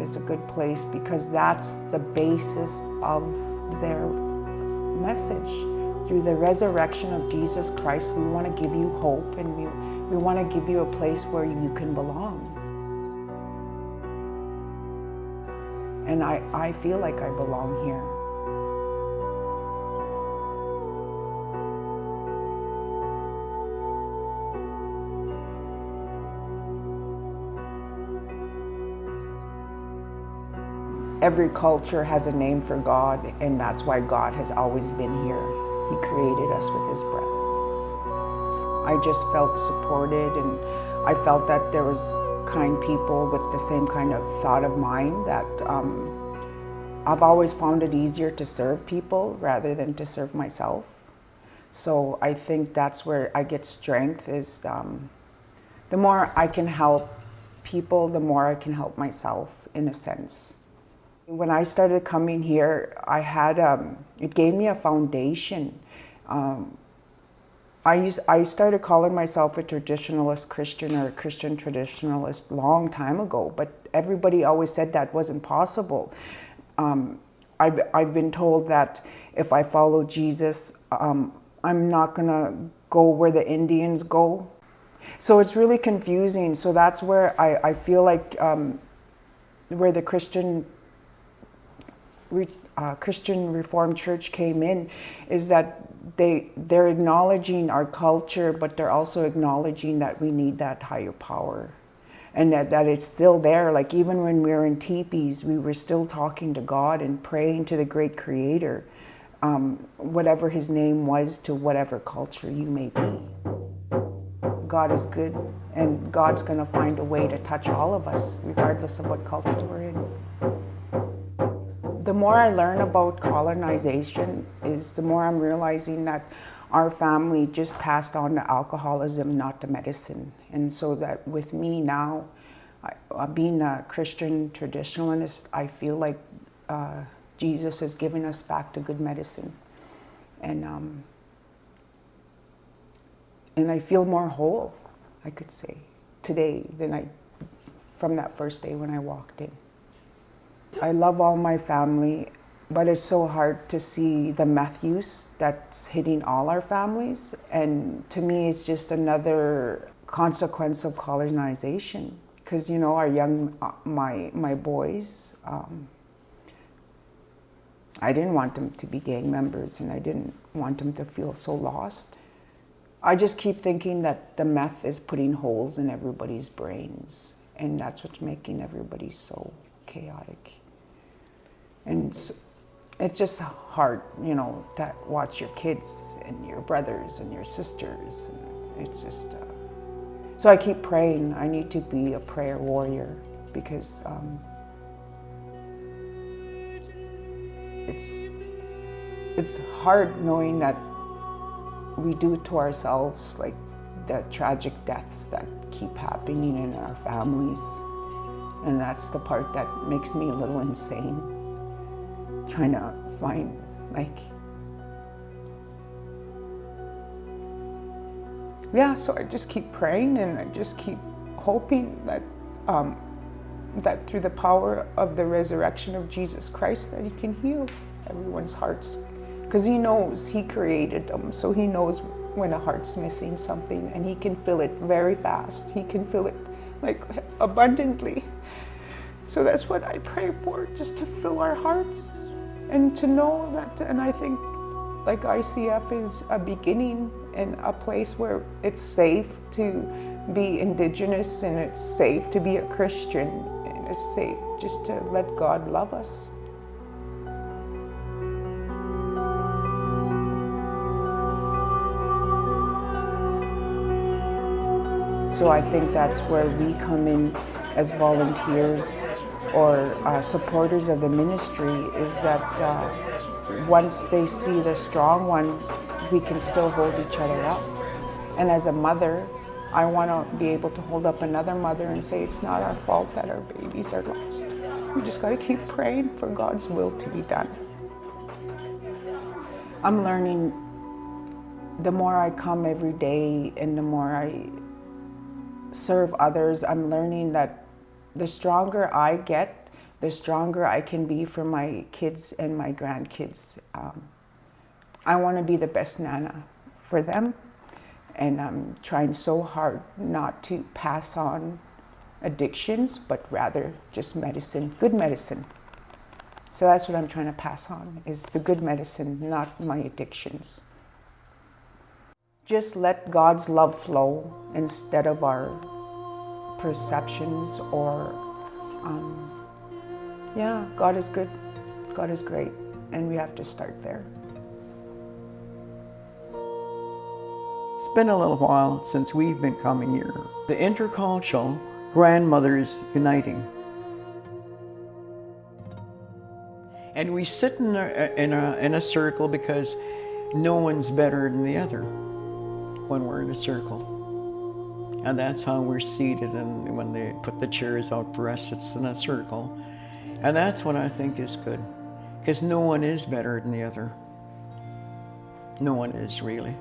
is a good place because that's the basis of their message. Through the resurrection of Jesus Christ, we want to give you hope, and we want to give you a place where you can belong. And I feel like I belong here. Every culture has a name for God, and that's why God has always been here. He created us with His breath. I just felt supported, and I felt that there was kind people with the same kind of thought of mine, that I've always found it easier to serve people rather than to serve myself. So I think that's where I get strength, is the more I can help people, the more I can help myself, in a sense. When I started coming here, I had it gave me a foundation. I started calling myself a traditionalist Christian, or a Christian traditionalist, long time ago, but everybody always said that wasn't possible. I've been told that if I follow Jesus, I'm not gonna go where the Indians go. So it's really confusing. So that's where I feel like where the Christian Reformed Church came in, is that they're acknowledging our culture, but they're also acknowledging that we need that higher power, and that it's still there. Like, even when we were in teepees, we were still talking to God and praying to the great Creator, whatever His name was, to whatever culture you may be. God is good, and God's going to find a way to touch all of us, regardless of what culture we're in. The more I learn about colonization, is the more I'm realizing that our family just passed on the alcoholism, not the medicine. And so that with me now, being a Christian traditionalist, I feel like Jesus is giving us back to good medicine. And I feel more whole, I could say, today than from that first day when I walked in. I love all my family, but it's so hard to see the meth use that's hitting all our families. And to me, it's just another consequence of colonization. Because, my boys, I didn't want them to be gang members, and I didn't want them to feel so lost. I just keep thinking that the meth is putting holes in everybody's brains, and that's what's making everybody so chaotic. And it's just hard, to watch your kids and your brothers and your sisters. And it's just, so I keep praying. I need to be a prayer warrior, because it's hard knowing that we do it to ourselves, like the tragic deaths that keep happening in our families. And that's the part that makes me a little insane, trying to find, so I just keep praying, and I just keep hoping that that through the power of the resurrection of Jesus Christ, that He can heal everyone's hearts, because He knows, He created them, so He knows when a heart's missing something, and He can fill it very fast. He can fill it abundantly. So that's what I pray for, just to fill our hearts, and to know that. And I think ICF is a beginning, and a place where it's safe to be Indigenous, and it's safe to be a Christian, and it's safe just to let God love us. So I think that's where we come in as volunteers or supporters of the ministry, is that once they see the strong ones, we can still hold each other up. And as a mother, I want to be able to hold up another mother and say, it's not our fault that our babies are lost. We just got to keep praying for God's will to be done. I'm learning, the more I come every day and the more I serve others, I'm learning that the stronger I get, the stronger I can be for my kids and my grandkids. I want to be the best Nana for them, and I'm trying so hard not to pass on addictions, but rather just medicine, good medicine. So that's what I'm trying to pass on, is the good medicine, not my addictions. Just let God's love flow instead of our perceptions or, yeah, God is good, God is great, and we have to start there. It's been a little while since we've been coming here. The intercultural grandmothers uniting. And we sit in a circle because no one's better than the other when we're in a circle. And that's how we're seated, and when they put the chairs out for us, it's in a circle. And that's what I think is good, because no one is better than the other. No one is, really.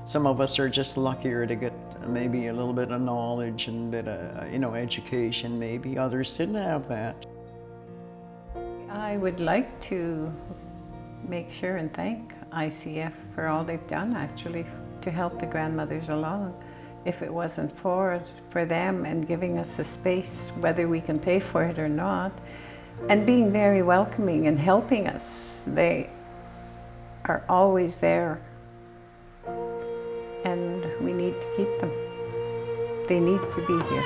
Some of us are just luckier to get maybe a little bit of knowledge and a bit of, education maybe. Others didn't have that. I would like to make sure and thank ICF for all they've done, actually, to help the grandmothers along. If it wasn't for them and giving us a space, whether we can pay for it or not, and being very welcoming and helping us. They are always there, and we need to keep them. They need to be here.